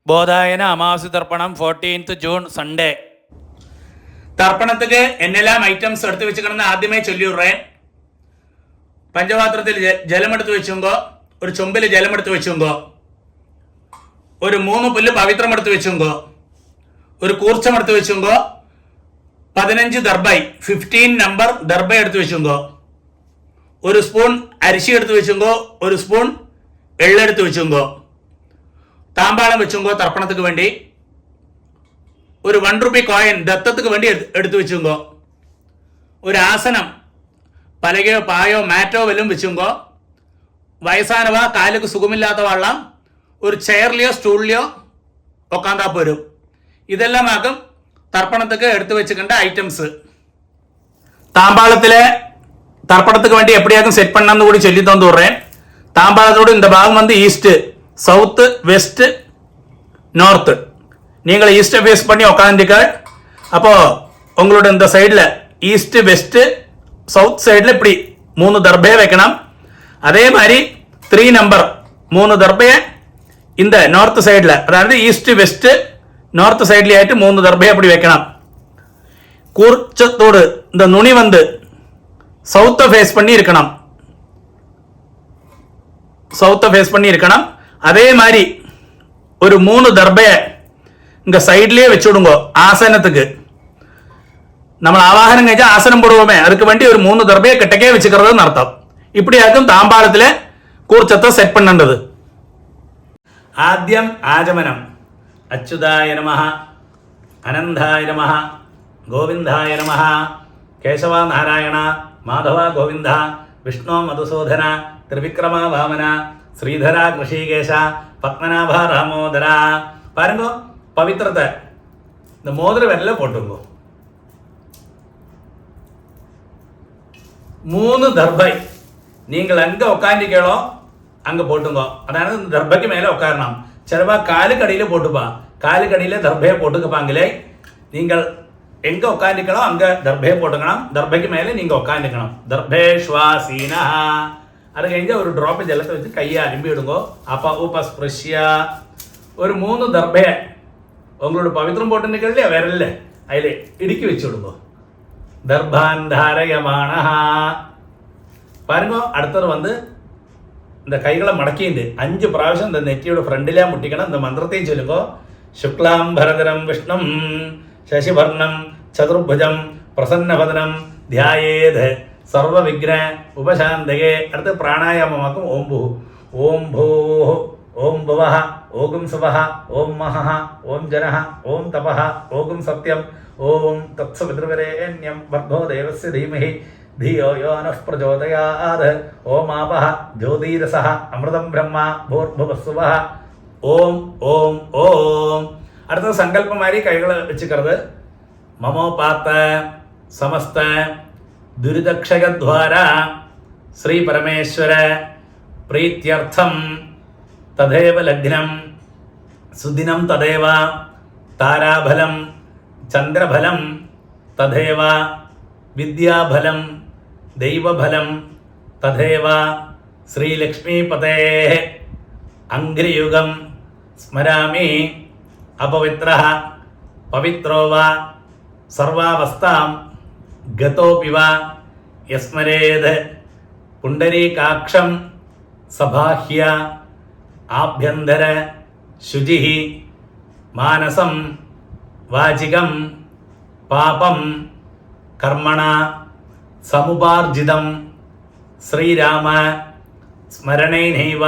ബോധായന അമാവാസി തർപ്പണം 14th June Sunday. തർപ്പണத்துக்கு என்னெல்லாம் ஐட்டம்ஸ் எடுத்து வச்சுக்கணும்னு ആദ്യമേ ചൊല്ലിവിടുறேன். പഞ്ചപാത്രത്തിൽ ജലമെടുത്ത് വെച്ചുങ്കോ, ഒരു ചൊമ്പിൽ ജലമെടുത്ത് വെച്ചുങ്കോ, ഒരു 3 പുല്ല് പവിത്രം എടുത്ത് വെച്ചുങ്കോ, ഒരു കൂർച്ചം എടുത്ത് വെച്ചുങ്കോ, 15 ദർബൈ 15 നമ്പർ ദർബൈ എടുത്ത് വെച്ചുങ്കോ, ഒരു സ്പൂൺ അരിശി എടുത്ത് വെച്ചുങ്കോ, ഒരു സ്പൂൺ എള്ളെടുത്ത് വെച്ചുങ്കോ, താമ്പാളം വെച്ചുങ്കോ, തർപ്പണத்துக்கு വേണ്ടി ഒരു 1 രൂപ കോയിൻ ദത്തத்துக்கு വേണ്ടി എടുത്തു വെച്ചുങ്കോ, ഒരു ആസനം പലകയോ പായോ മാറ്റോ വല്ലതും വെച്ചുങ്കോ, വയസ്സാനവ കാലുക്ക് സുഖമില്ലാത്ത വള്ളം ഒരു ചെയറിലെയോ സ്റ്റൂളിലെയോ ഉക്കാന്താ പോരും. ഇതെല്ലാം ആക്കും തർപ്പണத்துக்கு എടുത്തു വെച്ചിട്ടുണ്ട് ഐറ്റംസ്. தாம்பாளத்தில் தர்ப்பணத்துக்கு வேண்டி எப்படியாக்கும் செட் பண்ணான்னு கூட சொல்லி தந்து விடுறேன். தாம்பாளத்தோடு இந்த பாகம் வந்து ஈஸ்ட், சவுத்து, வெஸ்ட், நார்த்து. நீங்கள் ஈஸ்ட்டை ஃபேஸ் பண்ணி உக்காந்துக்க. அப்போது உங்களோட இந்த சைடில் ஈஸ்ட்டு, வெஸ்ட்டு, சவுத் சைடில் இப்படி 3 தர்பையை வைக்கணும். அதே மாதிரி 3 நம்பர் 3 தர்பையை இந்த நார்த்து சைடில், அதாவது ஈஸ்ட்டு, வெஸ்ட்டு, நார்த்து சைட்லேயாയിട്ട് 3 தர்பையை அப்படி வைக்கணும். கூர்ச்சத்தோடு இந்த நுனி வந்து சவுத்தை ஃபேஸ் பண்ணி இருக்கணும், சவுத்தை ஃபேஸ் பண்ணி இருக்கணும். அதே மாதிரி ஒரு 3 தர்பையை இங்கே சைட்லேயே வச்சு விடுங்கோ. ஆசனத்துக்கு നമ്മൾ ആവാഹനം കഴിച്ചാൽ ആസനം പോടുവോമേ, அதுக்கு വേണ്ടി ഒരു 3 ദർബയെ കിട്ടക്കേ വെച്ചിരിക്കുന്നത് അർത്ഥം. ഇപ്പടിയാക്കും താമ്പാളത്തിലെ കൂർച്ചത്തെ സെറ്റ് പണ്ണേണ്ടത്. ആദ്യം ആചമനം. അച്യുതായ നമഃ, അനന്തായ നമഃ, ഗോവിന്ദായ നമഃ, കേശവ നാരായണ, മാധവ ഗോവിന്ദ, വിഷ്ണു മധുസൂദന, ത്രിവിക്രമ വാമന, ശ്രീധര ഋഷികേശ, പത്മനാഭ രാമോദര. பாருங்க பவித்திரத்தை இந்த மோதிர விரல போட்டுங்க. 3 தர்பை நீங்கள் அங்கே உட்காந்துக்கோ அங்கே போட்டுங்க. அதாவது இந்த தர்பைக்கு மேலே உட்காரணும். சிலவா காலுக்கடியில் போட்டுப்பா, காலுக்கடியில் தர்பையை போட்டுக்கப்பாங்களே. நீங்கள் எங்கே உட்காந்துக்கோ அங்கே தர்பையை போட்டுக்கணும். தர்பைக்கு மேலே நீங்கள் உட்காந்துக்கணும். தர்பேஷ்வாசீனா. அது കഴിഞ്ഞാൽ ഒരു ഡ്രോപ്പ് ജലത്തെ വെച്ച് കയ്യെ അലുമ്പി ഇടുങ്ങോ. அப்பா ഉപസ്പൃശ്യ ഒരു 3 ദർബയെ உங்களோட பவித்திரம் போட்டுக்கல விரல்ல அதில் இடுக்கி வச்சு விடுங்கோ. தர்பாந்தாரயமான. பாருங்க அடுத்தது வந்து இந்த கைகளை மடக்கிண்டு 5 പ്രാവശ്യം இந்த നെറ്റിയുടെ ഫ്രണ്ടിലാ മുട്ടിക്കണം. இந்த മന്ത്രത്തെയും ചൊല്ലുങ്കോ. ശുക്ലാം ഭരതരം വിഷ്ണും ശശിവർണം ചതുർഭുജം പ്രസന്നവദനം ധ്യായേത് സർവവിഘ്ന ഉപശാന്തയേ. അടുത്ത് പ്രാണായാമമാക്കും. ഓം ഭൂ, ഓം ഭൂ, ഓം ഭുവഃ, ഓം സുവഃ, ഓം മഹഃ, ഓം ജനഃ, ഓം തപഃ, ഓം സത്യം, ഓം തത്സവിതൃവരേണ്യം ഭർഗോ ദേവസ്യ ധീമഹി ധിയോ യോ നഃ പ്രചോദയാത്. ഓം ആപഃ ജ്യോതിരസഃ അമൃതം ബ്രഹ്മ ഭൂർഭുവസ്സുവഃ. ഓം ഓം ഓം. അടുത്ത സങ്കല്പമാരി കൈകൾ വെച്ചിക്കരുത്. മമോപാത്ത സമസ്ത ദുരിതക്ഷയദ്വാര ശ്രീ പരമേശ്വര പ്രീത്യർത്ഥം തഥൈവ ലഗ്നം സുദിനം തഥൈവ താരാഫലം ചന്ദ്രഫലം തഥൈവ വിദ്യാഫലം ദൈവഫലം തഥൈവ ശ്രീലക്ഷ്മീപതേ അംഘ്രിയുഗം സ്മരാമി. അപവിത്രഃ പവിത്രോ വാ സർവാവസ്ഥാം ഗതോപി വാ യസ്മരേത് പുണ്ടരീകാക്ഷം സബാഹ്യ ആഭ്യന്തര ശുചി മാനസം വാചികം പാപം കർമ്മണ സമുപാർജിതം ശ്രീരാമ സ്മരണേനൈവ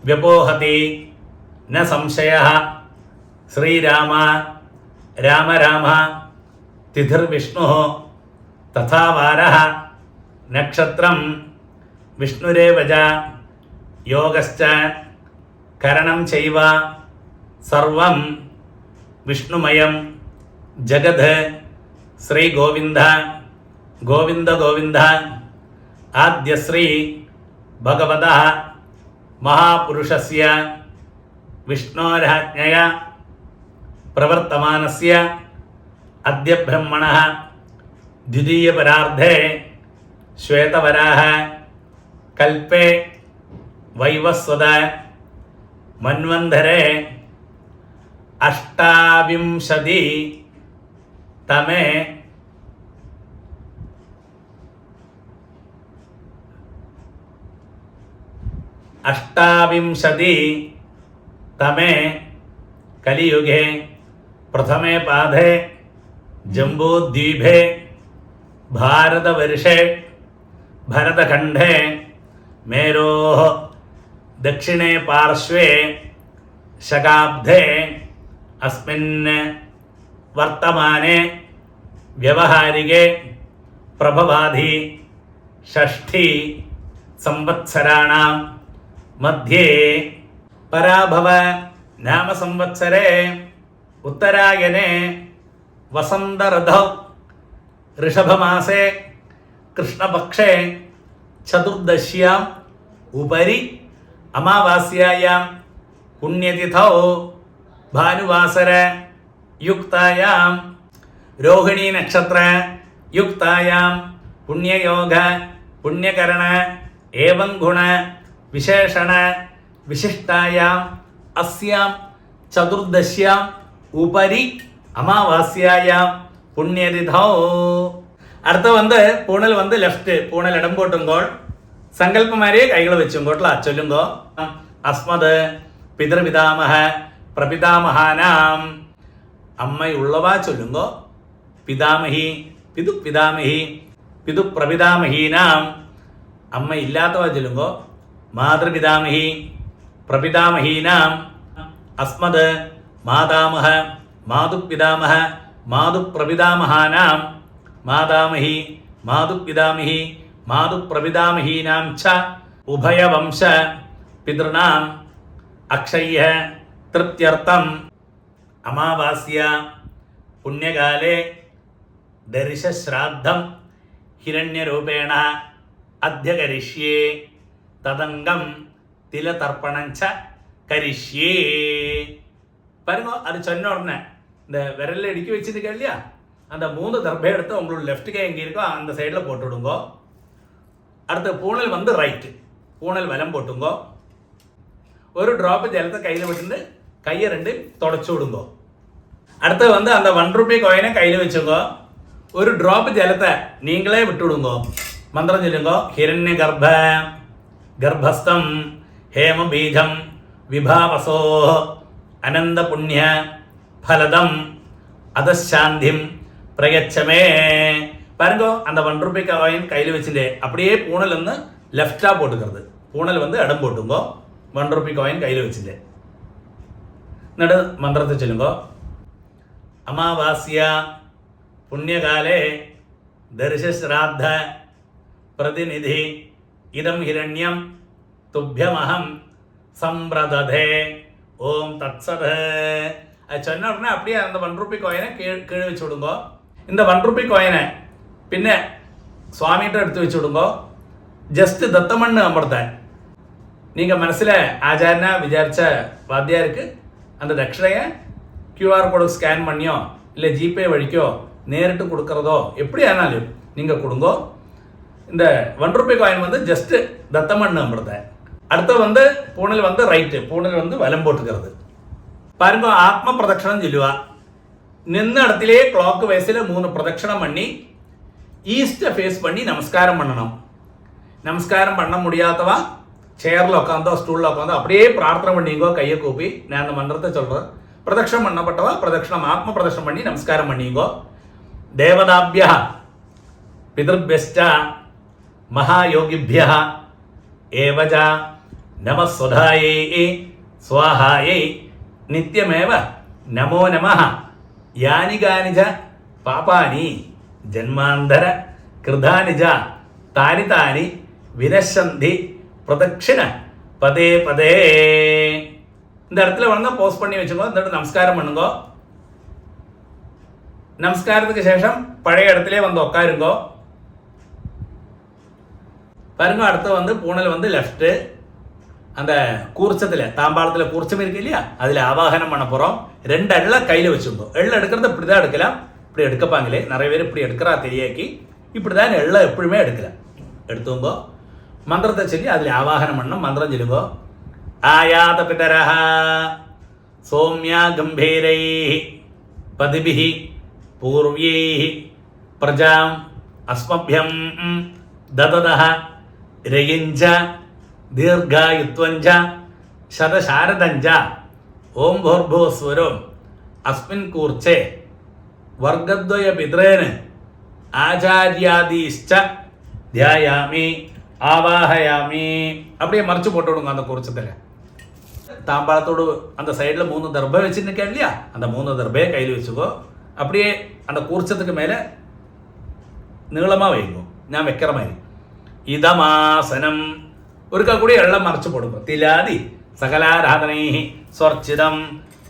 വ്യപോഹതി ന സംശയഃ. ശ്രീരാമ രാമ രാമ തിഥിർവിഷ്ണു തഥാ വാരഃ നക്ഷത്രം വിഷ്ണുരേവ ച യോഗശ്ച കരണം ചൈവ സർവം വിഷ്ണുമയം ജഗത്. ശ്രീ ഗോവിന്ദ ഗോവിന്ദ ഗോവിന്ദ. ആദ്യശ്രീ ഭഗവതഃ മഹാപുരുഷസ്യ വിഷ്ണോരാജ്ഞയ പ്രവർത്തമാനസ്യ അദ്യ ബ്രഹ്മണഃ ദ്വിതീയപരാർദ്ധേ ശ്വേതവരാഹ കൽപ്പേ വൈവസ്വത മന്വന്തരേ अष्टाविंशति तमे कलियुगे प्रथमे पादे जम्बूद्वीपे भारतवर्षे भरतखण्डे मेरोः दक्षिणे पार्श्वे शकाब्दे अस्मिन् वर्तमाने व्यवहारिके प्रभवादि षष्ठी संवत्सराणां मध्ये पराभव नाम संवत्सरे उत्तरायणे वसंत ऋतौ ऋषभमासे कृष्णपक्षे चतुर्दश्याम् उपरि अमावास्यायां पुण्यतिथौ भानुवासर युक्तायां रोहिणी नक्षत्र युक्तायां पुण्ययोग पुण्यकरण एवं गुण विशेषण विशिष्टायाम् अस्यां चतुर्दश्याम् उपरि अमावास्यायां पुण्यतिथौ അടുത്ത വന്ന് പൂണൽ വന്ന് ലെഫ്റ്റ് പൂണൽ ഇടം പോട്ടുമ്പോൾ സങ്കല്പമാരെ കൈകൾ വെച്ചുകൊള്ള ചൊല്ലുങ്കോ അസ്മത് പിതൃപിതാമഹ പ്രപിതാമഹാനാം അമ്മയുള്ളവ ചൊല്ലുങ്കോ പിതാമഹി പിതാമഹി പിതൃപ്രപിതാമഹീനാം അമ്മ ഇല്ലാത്തവ ചൊല്ലുങ്കോ മാതൃപിതാമഹി പ്രപിതാമഹീനാം അസ്മത് മാതാമഹ മാതുപിതാമഹ മാതുപ്രപിതാമഹാനാം മാതാമഹി മാതുപിതാമഹി മാതുപ്രപിതാമഹീനാം ച ഉഭയവംശ പിതൃണാം അക്ഷയ്യ തൃപ്ത്യർത്ഥം അമാവാസ്യ പുണ്യകാലേ ദർശശ്രാദ്ധം ഹിരണ്യരൂപേണ അദ്യ കരിഷ്യേ തദംഗം തിലതർപ്പണം ച കരിഷ്യേ பாருங்க அது சொன்ன உடனே இந்த விரலில் இடுக்கி வச்சிருக்க இல்லையா அந்த 3 தர்பை எடுத்து உங்களோட லெஃப்ட் கை எங்கே இருக்கோ அந்த சைடில் போட்டு விடுங்கோ. அடுத்து பூணல் வந்து ரைட்டு பூணல் வலம் போட்டுங்கோ. ஒரு ட்ராப்பு ஜலத்தை கையில் விட்டுட்டு கையை 2 தொடச்சி விடுங்கோ. அடுத்து வந்து அந்த 1 ரூபி காயினை கையில் வச்சுங்கோ. ஒரு ட்ராப்பு ஜலத்தை நீங்களே விட்டு விடுங்கோ. மந்திரம் சொல்லுங்கோ. ஹிரண்ய கர்ப்பஸ்தம் ஹேம பீஜம் விபாவசோ அனந்த புண்ணிய பலதம் அதசாந்திம் பிரயச்சமே. பாருங்கோ அந்த 1 ரூபி காயின் கையில் வச்சுட்டு அப்படியே பூணல் வந்து லெஃப்டாக போட்டுக்கிறது. பூணல் வந்து இடம் போட்டுங்கோ. 1 ரூபி காயின் கையில் வச்சுட்டு நடு மந்திரத்தை சொல்லுங்கோ. அமாவாஸ்யா புண்ணியகாலே தர்ஷஸ்ராத்த பிரதிநிதி இதம் ஹிரண்யம் துப்பியமகம் சம்பிரததே ஓம் தத்சத். அது சொன்ன உடனே அப்படியே அந்த 1 ரூபி காயினை கீழே வச்சு விடுங்கோ. இந்த 1 ரூபி காயினை பின்ன சுவாமிகிட்ட எடுத்து வச்சு விடுங்கோ. ஜஸ்ட் தத்தமண்ணு அமர்த்தேன். நீங்கள் மனசில் ஆச்சாரனா விசாரித்த வாத்தியாருக்கு அந்த தட்சிணையை கியூஆர் கோடு ஸ்கேன் பண்ணியோ இல்லை ஜிபே வழிக்கோ நேரிட்டு கொடுக்குறதோ எப்படி ஆனாலும் நீங்கள் கொடுங்கோ. இந்த 1 ரூபி காயின் வந்து ஜஸ்ட்டு தத்தமண்ணு அமர்த்தேன். அடுத்து வந்து பூணல் வந்து ரைட்டு பூணல் வந்து வலம் போட்டுக்கிறது. பாருங்க ஆத்ம பிரதட்சணம் சொல்லுவா. நின்ன இடத்திலே கிளாக் வயசில் 3 பிரதட்சணம் பண்ணி ஈஸ்ட்டை ஃபேஸ் பண்ணி நமஸ்காரம் பண்ணணும். நமஸ்காரம் பண்ண முடியாதவா சேரில் உட்காந்தோ ஸ்டூலில் உட்காந்தோ அப்படியே பிரார்த்தனை பண்ணிங்கோ. கையை கூப்பி நான் அந்த மந்திரத்தை சொல்கிறேன். பிரதட்சணம் பண்ணப்பட்டவா பிரதட்சணம் ஆத்ம பிரதட்சணம் பண்ணி நமஸ்காரம் பண்ணிங்கோ. தேவதாபியா பிதர்பியஸ்ட மகாயோகிபியா ஏவஜ நமஸ்வதாயை ஸ்வாஹாயை நித்யமேவ நமோ நமः. யானி கானிஜ பாபானி ஜன்மாந்தர கிருதானிஜ தானி தானி வினசந்தி பிரதட்சிண பதே பதே. இந்த இடத்துல வந்து போஸ்ட் பண்ணி வச்சுக்கோ. இந்த இடத்துல நமஸ்காரம் பண்ணுங்கோ. நமஸ்காரத்துக்கு சேஷம் பழைய இடத்துல வந்து உட்காருங்கோ. பாருங்க அடுத்து வந்து பூணல் வந்து லெஃப்ட்டு அந்த கூர்ச்சத்தில் தாம்பாளத்தில் கூர்ச்சம் இருக்கு இல்லையா அதில் ஆவாகனம் பண்ண போகிறோம். 2 எள்ள கையில் வச்சுருந்தோம். எள்ள எடுக்கிறது இப்படி தான் எடுக்கலாம். இப்படி எடுக்கப்பாங்களே நிறைய பேர் இப்படி எடுக்கிறா தெரியாக்கி இப்படி தான் எள்ள எப்படியுமே எடுக்கலாம். எடுத்துங்கோ. மந்திரத்தை சொல்லி அதில் ஆவாகனம் பண்ணணும். மந்திரம் சொல்லுங்கோ. ஆயாத பிதரஹ സൗമ്യ ഗംഭീരൈഃ പതിഭിഃ പൂർവ്യൈഃ പ്രജാം അസ്മഭ്യം ദദതഃ രയിഞ്ച ദീർഘായുത്വഞ്ച ശതശാരദഞ്ച ഓം ഭൂർഭുവസ്വരം അസ്മിൻ കൂർച്ചെ വർഗദ്വയ പിതॄന് ஆச்சாரியாதீஷ்ச தியாயாமி ஆவாஹயாமி. அப்படியே மறைச்சு போட்டு விடுங்க அந்த குறிச்சத்தில். தாம்பாளத்தோடு அந்த சைடில் 3 தர்பை வச்சுருக்கேன் இல்லையா, அந்த 3 தர்பையை கையில் வச்சுக்கோ. அப்படியே அந்த கூர்ச்சத்துக்கு மேலே நீளமாக வைக்கும், நான் வைக்கிற மாதிரி. இதமாசனம் ஒருக்கா கூட எல்லாம் மறைச்சு போடுங்க. திலாதி சகலாராதனை சொர்ச்சிதம்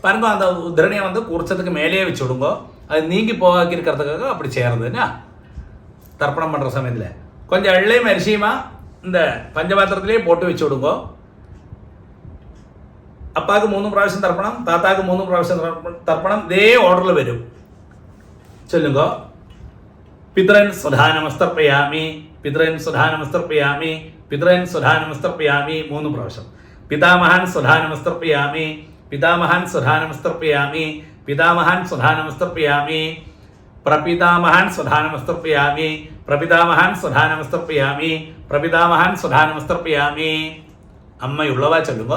பாருங்க. அந்த உத்திரணியை வந்து கூர்ச்சத்துக்கு மேலேயே வச்சு விடுங்க. அது நீங்கி போகாக்கி இருக்கிறதுக்காக அப்படி செய்கிறதுன்னா தர்ப்பணம் பண்ணுற சமயத்தில் கொஞ்சம் எள்ளையும் அரிசியுமா இந்த பஞ்சபாத்திரத்திலே போட்டு வச்சு விடுங்க. അപ്പാക്ക് 3 പ്രാവശ്യം തർപ്പണം, താത്താക്ക് 3 പ്രാവശ്യം തർപ്പണം. ഇതേ ഓർഡറിൽ വരും. ചൊല്ലുക. പിതൃൻ സുധാനമസ്തർപ്പയാമി, പിതൃൻ സുധാനമസ്തർപ്പയാമി, പിതൃൻ സുധാനമസ്തർപ്പയാമി 3 പ്രാവശ്യം. പിതാമഹാൻ സുധാനമസ്തർപ്പയാമി, പിതാമഹാൻ സുധാനമസ്തർപ്പയാമി, പിതാമഹാൻ സുധാനമസ്തർപ്പയാമി, പ്രപിതാമഹാൻ സുധാനമസ്തർപ്പയാമി, പ്രപിതാമഹാൻ സുധാനമസ്തർപ്പയാമി, പ്രപിതാമഹാൻ സുധാനമസ്തർപ്പയാമി. അമ്മയുള്ളവ ചൊല്ലുക.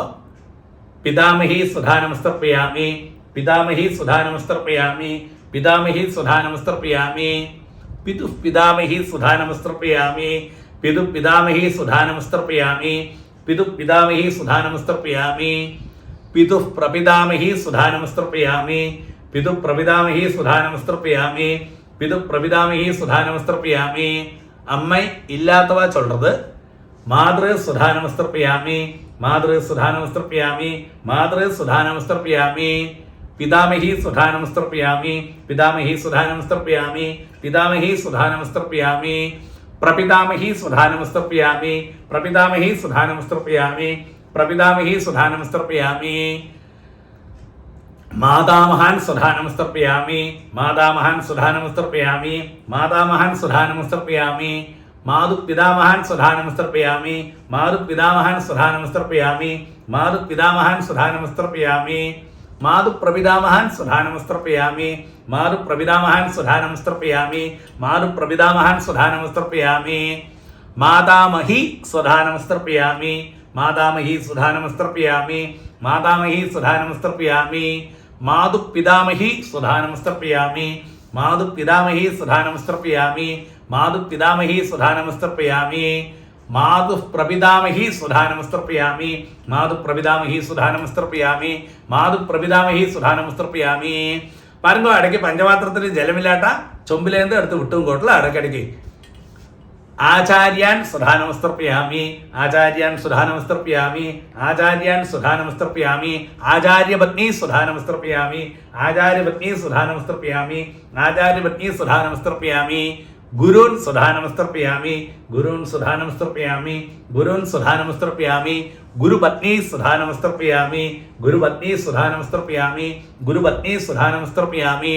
പിതാമഹി സുധാനമസ്തർപ്പയാമി, പിതാമഹി സുധാനമസ്തർപ്പയാമി, പിതാമഹി സുധാനമസ്തർപ്പയാമി, പിതുഃ പിതാമഹി സുധാനമസ്തർപ്പയാമി, പിതുഃ പിതാമഹി സുധാനമസ്തർപ്പയാമി, പിതുഃ പിതാമഹി സുധാനമസ്തർപ്പയാമി, പിതുഃ പ്രപിതാമഹി സുധാനമസ്തർപ്പയാമി, പിതുഃ പ്രപിതാമഹി സുധാനമസ്തർപ്പയാമി, പിതുഃ പ്രപിതാമഹി സുധാനമസ്തർപ്പയാമി. അമ്മ ഇല്ലാത്തവ ചൊല്ലത്. മാതൃ സുധാനമസ്തർപ്പയാമി, മാതൃ സുധാനമസ്തർപ്പയാമി, മാതൃ സുധാനമസ്തർപ്പയാമി, പിതാമഹി സുധാനമസ്തർപ്പയാമി, പിതാമഹി സുധാനമസ്തർപ്പയാമി, പിതാമഹി സുധാനമസ്തർപ്പയാമി, പ്രപിതാമഹി സുധാനമസ്തർപ്പയാമി, പ്രപിതാമഹി സുധാനമസ്തർപ്പയാമി, പ്രപിതാമഹി സുധാനമസ്തർപ്പയാമി, മാതാമഹാൻ സുധാനമസ്തർപ്പയാമി, മാതാമഹാൻ സുധാനമസ്തർപ്പയാമി, മാതാമഹാൻ സുധാനമസ്തർപ്പയാമി, മാതുപിതാമഹാൻ സുധാനമസ്തർപ്പയാമി, മാതുപിതാമഹാൻ സുധാനമസ്തർപ്പയാമി, മാതുപിതാമഹാൻ സുധാനമസ്തർപ്പയാമി, മാതുപ്രപിതാമഹാൻ സുധാനമസ്തർപ്പയാമി, മാതുപ്രപിതാമഹാൻ സുധാനമസ്തർപ്പയാമി, മാതുപ്രപിതാമഹാൻ സുധാനമസ്തർപ്പയാമി, മാതാമഹി സുധാനമസ്തർപ്പയാമി, മാതാമഹി സുധാനമസ്തർപ്പയാമി, മാതാമഹി സുധാനമസ്തർപ്പയാമി, മാതുപിതാമഹി സുധാനമസ്തർപ്പയാമി, മാതുപിതാമഹി സുധാനമസ്തർപ്പയാമി, മാതുപിതാമഹി സുധാനമസ്തർപ്പയാമി, മാതുപ്രപിതാമഹി സുധാനമസ്തർപ്പയാമി, മാതുപ്രപിതാമഹി സുധാനമസ്തർപ്പയാമി, മാതുപ്രപിതാമഹി സുധാനമസ്തർപ്പയാമി. പാരുങ്കോ. ഇടയ്ക്ക് പഞ്ചപാത്രത്തിൽ ജലമില്ലാട്ട ചൊമ്പിലേന്ത് എടുത്ത് വിട്ടും കോട്ടില്ല. ഇടയ്ക്കിടയ്ക്ക് ആചാര്യാൻ സുധാനമസ്തർപ്പയാമി, ആചാര്യാൻ സുധാനമസ്തർപ്പയാമി, ആചാര്യാൻ സുധാനമസ്തർപ്പയാമി, ആചാര്യപത്നി സുധാനമസ്തർപ്പയാമി, ആചാര്യപത്നി സുധാനമസ്തർപ്പയാമി, ആചാര്യപത്നി സുധാനമസ്തർപ്പയാമി, ഗുരുൻ സുധാനമസ്തർപ്പയാമി, ഗുരുൻ സുധാനമസ്തർപ്പയാമി, ഗുരുൻ സുധാനമസ്തർപ്പയാമി, ഗുരുപത്നി സുധാനമസ്തർപ്പയാമി, ഗുരുപത്നി സുധാനമസ്തർപ്പയാമി, ഗുരുപത്നി സുധാനമസ്തർപ്പയാമി,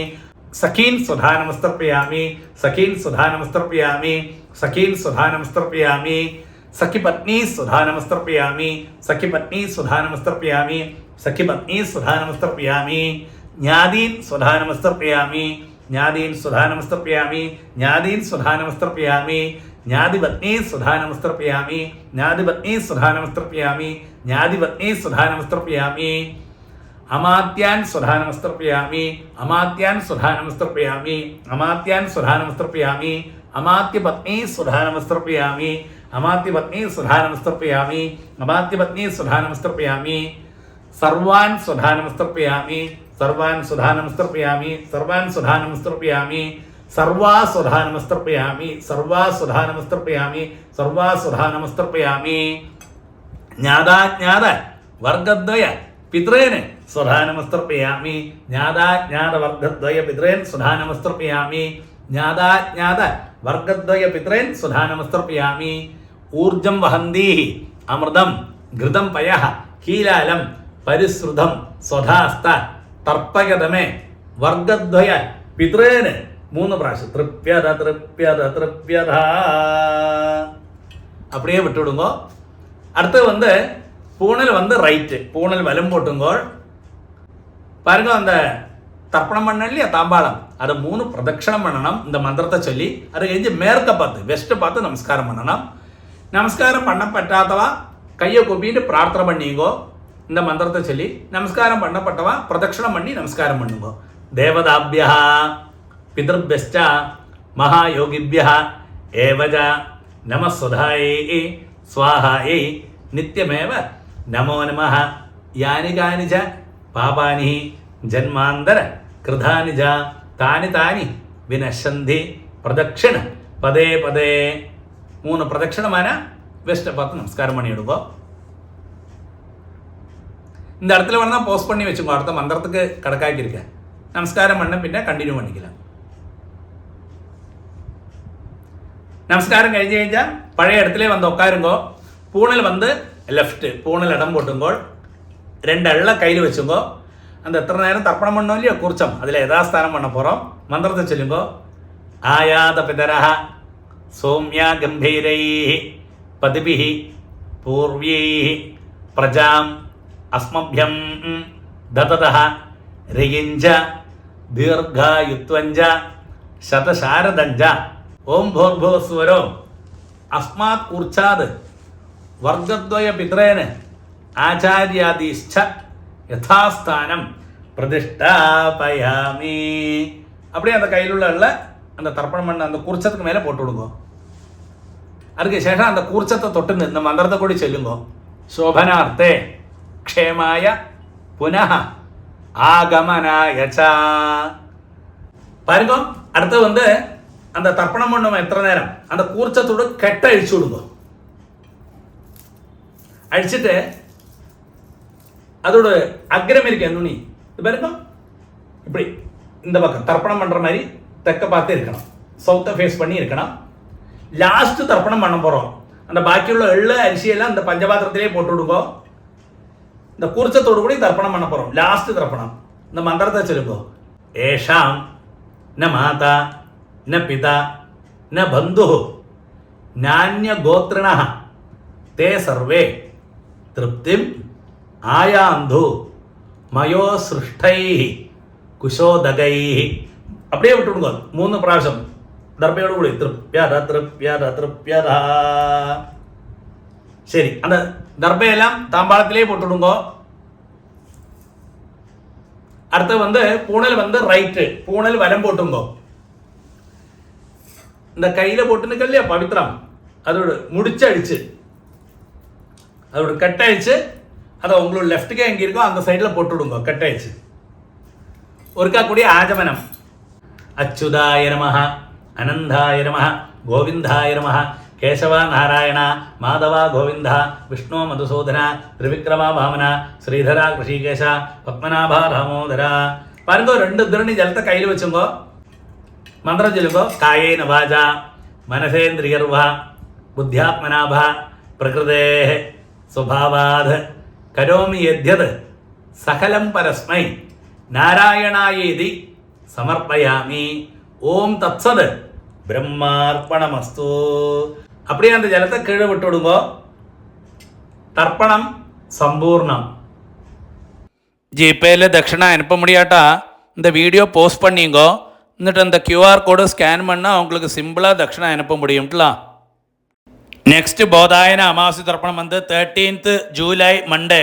സഖീൻ സുധാനമസ്തർപ്പയാമി, സഖീൻ സുധാനമസ്തർപ്പയാമി, സഖീൻ സുധാനമസ്തർപ്പയാമി, സഖിപത്നി സുധാനമസ്തർപ്പയാമി, സഖിപത്നി സുധാനമസ്തർപ്പയാമി, സഖിപത്നി സുധാനമസ്തർപ്പയാമി, ജ്ഞാതീൻ സുധാനമസ്തർപ്പയാമി, ജ്ഞാതീൻ സുധാനമസ്തർപ്പയാമി, ജ്ഞാതീൻ സുധാനമസ്തർപ്പയാമി, ജ്ഞാതിപത്നി സുധാനമസ്തർപ്പയാമി, ജ്ഞാതിപത്നി സുധാനമസ്തർപ്പയാമി, ജ്ഞാതിപത്നി സുധാനമസ്തർപ്പയാമി, അമാത്യാൻ സുധാനമസ്തർപ്പയാമി, അമാത്യാൻ സുധാനമസ്തർപ്പയാമി, അമാത്യാൻ സുധാനമസ്തർപ്പയാമി, അമാത്യപത്നി സുധാനമസ്തർപ്പയാമി, അമാത്യപത്നി സുധാനമസ്തർപ്പയാമി, അമാത്യപത്നി സുധാനമസ്തർപ്പയാമി, സർവാൻ സുധാനമസ്തർപ്പയാമി, സർവാൻ സുധാനമസ്തർപ്പയാമി, സർവാൻ സുധാനമസ്തർപ്പയാമി, സർവാ സുധാനമസ്തർപ്പയാമി, സർവാ സുധാനമസ്തർപ്പയാമി, സർവാ സുധാനമസ്തർപ്പയാമി, ജ്ഞാതാജ്ഞാത വർഗദ്വയ പിതൃന് സുധാനമസ്തർപ്പയാമി, ജ്ഞാതാജ്ഞാത വർഗദ്വയ പിതൃൻ സുധാനമസ്തർപ്പയാമി, ജ്ഞാതാജ്ഞാത വർഗദ്വയ പിതൃൻ സുധാനമസ്തർപ്പയാമി, ഊർജം വഹന്തീഃ അമൃതം ഘൃതം പയഃ കീലാലം പരിശ്രുതം സ്വധാസ്ത തർപ്പയതമേ വർഗദ്വയ പിതൃന് 3 പ്രാവശ്യം. തൃപ്യത തൃപ്യത തൃപ്യത. அப்படியே விட்டுவிடுங்க. அடுத்து வந்து பூணல் வந்து ரைட்டு. பூணல் வலம் போட்டுங்கோள். பாருங்க அந்த தர்ப்பணம் பண்ண இல்லையா தாம்பாளம், அதை 3 பிரதட்சணம் பண்ணணும் இந்த மந்திரத்தை சொல்லி. அது கழிஞ்சு மேற்க பார்த்து வெஸ்ட்டை பார்த்து நமஸ்காரம் பண்ணணும். நமஸ்காரம் பண்ண பറ്റാത്തவா கையை கூப்பிட்டு பிரார்த்தனை பண்ணிங்கோ இந்த மந்திரத்தை சொல்லி. நமஸ்காரம் பண்ணப்பட்டவா பிரதட்சணம் பண்ணி நமஸ்காரம் பண்ணுங்கோ. தேவதாபியா பிதர்பியஸ்ச மகாயோகிபிய ஏவஜ நமஸ்வதாயை ஸ்வாஹாயை நித்யமேவ நமோ நமः. யானி கானி ச பாபானி ஜன்மாந்தர கிருதானி ஜ தானி தானி வினஷந்தி பிரதட்சிண பதே பதே. 3 பிரதட்சிணமான வெஸ்ட்டை பார்த்து நமஸ்காரம் பண்ணிவிடுங்கோ. இந்த இடத்துல வேணா போஸ்ட் பண்ணி வச்சுக்கோ, அடுத்த மந்திரத்துக்கு கணக்காக்கி இருக்கேன். நமஸ்காரம் பண்ண பின்ன கண்டினியூ பண்ணிக்கலாம். நமஸ்காரம் കഴിഞ്ഞ് കഴിഞ്ഞാൽ പഴയ இடத்துல வந்து உட்காருங்கோ. பூனல் வந்து லெஃப்ட், பூனல் இடம் போட்டுங்கோ. 2 எள்ள கையில் வச்சுங்கோ. அந்த எத்தனை நேரம் தர்ப்பணம் பண்ணோம் இல்லையோ கூர்ச்சம், அதில் யதாஸ்தானம் பண்ண போகிறோம். மந்திரத்தை சொல்லுங்கோ. ஆயாத பிதரஹ சோம்யா கம்பீரை பதிபிஹி பூர்வியை பிரஜாம் அஸ்மபியம் தததஹ ரியிஞ்ச தீர்காயுத்வஞ்ச சதசாரதஞ்ச ஓம் ഭൂർഭുവസ്വരോ അസ്മാത് കൂർച്ചാത് വർഗദ്വയ പിതൃന് ആചാര്യാദീശ്ച யதாஸ்தானம் பிரதிஷ்டாபயாமி. அப்படியே அந்த கையில் உள்ள அந்த தர்ப்பணம் பண்ண அந்த கூர்ச்சத்துக்கு மேலே போட்டு விடுங்கோ. அதுக்கு சேஷம் அந்த கூர்ச்சத்தை தொட்டுன்னு இந்த மந்திரத்தை கூட சொல்லுங்கோ. சோபனார்த்தே க்ஷேமாய புனः ஆகமனாய ச. பாருங்க அடுத்து வந்து அந்த தர்ப்பணம் பண்ணும் எத்தனை நேரம் அந்த கூர்ச்சத்தோடு கெட்ட அழிச்சு விடுங்க. அழிச்சிட்டு அதோட அக்ரம் இருக்கு நுனி, இது பாருங்க இப்படி இந்த பக்கம் தர்ப்பணம் பண்ற மாதிரி தெக்க பார்த்து இருக்கணும், சவுத்தை ஃபேஸ் பண்ணி இருக்கணும். லாஸ்ட் தர்ப்பணம் பண்ண போறோம். அந்த பாக்கியுள்ள எள்ளு அரிசியெல்லாம் அந்த பஞ்சபாத்திரத்திலே போட்டு விடுங்க. இந்த கூர்ச்சத்தோடு கூட தர்ப்பணம் பண்ண போறோம். லாஸ்ட் தர்ப்பணம் இந்த மந்திரத்தை சொல்லுங்க. ஏஷாம் ந மாதா ந பிதா ந பந்து நானிய கோத்ரிணः தே சர்வே திருப்திம் ஆயாந்து மயோ சிருஷ்டை குஷோதகை. அப்படியே விட்டுடுங்க 3 பிராവശ്യം தர்ப்பையோடு கூட திருப்யத திருப்யத திருப்யத. சரி, அந்த தர்ப்பையெல்லாம் தாம்பாளத்திலே போட்டுடுங்க. அடுத்து வந்து பூணல் வந்து ரைட்டு, பூணல் வலம் போட்டுங்க. இந்த கையில் போட்டுன்னு இல்லையா பவித்திரம், அதோட முடிச்சடிச்சு அதோட கட்டழிச்சு அதை உங்களோட லெஃப்ட்டுக்கே எங்கே இருக்கோ அந்த சைடில் போட்டு விடுங்க. கட்டழிச்சு ஒருக்கா கூடிய ஆஜமனம். அச்சுதாய நமः அனந்தாய நமः கோவிந்தாய நமः கேசவா நாராயண மாதவா கோவிந்தா விஷ்ணு மதுசூதன திரிவிக்ரமா வாமன ஸ்ரீதரா கிருஷிகேஷ பத்மநாபா ராமோதரா. பாருங்க 2 திருணி ஜலத்தை கையில் வச்சுங்கோ. மந்திரம் சொல்லுங்கோ. காயேன வாஜா மனசேந்திரியர்வா புத்தியாத்மனாபா பிரகிருதே சுபாவாத் கரோமி யத்யத் சகலம் பரஸ்மை நாராயணாயேதி சமர்ப்பயாமி. ஓம் தத்சத் பிரம்மார்ப்பணமஸ்து. அப்படியே அந்த ஜலத்தை கீழே விட்டு விடுங்கோ. தர்ப்பணம் சம்பூர்ணம். ஜிபேயில் தட்சிணா அனுப்ப முடியாட்டா இந்த வீடியோ போஸ்ட் பண்ணிங்கோ. എന്നിട്ട് அந்த கியூஆர் கோடு ஸ்கேன் பண்ணால் அவங்களுக்கு சிம்பிளாக தட்சிணா அனுப்ப முடியும்லாம். நெக்ஸ்ட் போதாயன அமாவாசை தர்ப்பணம் வந்து 13th ஜூலை மண்டே.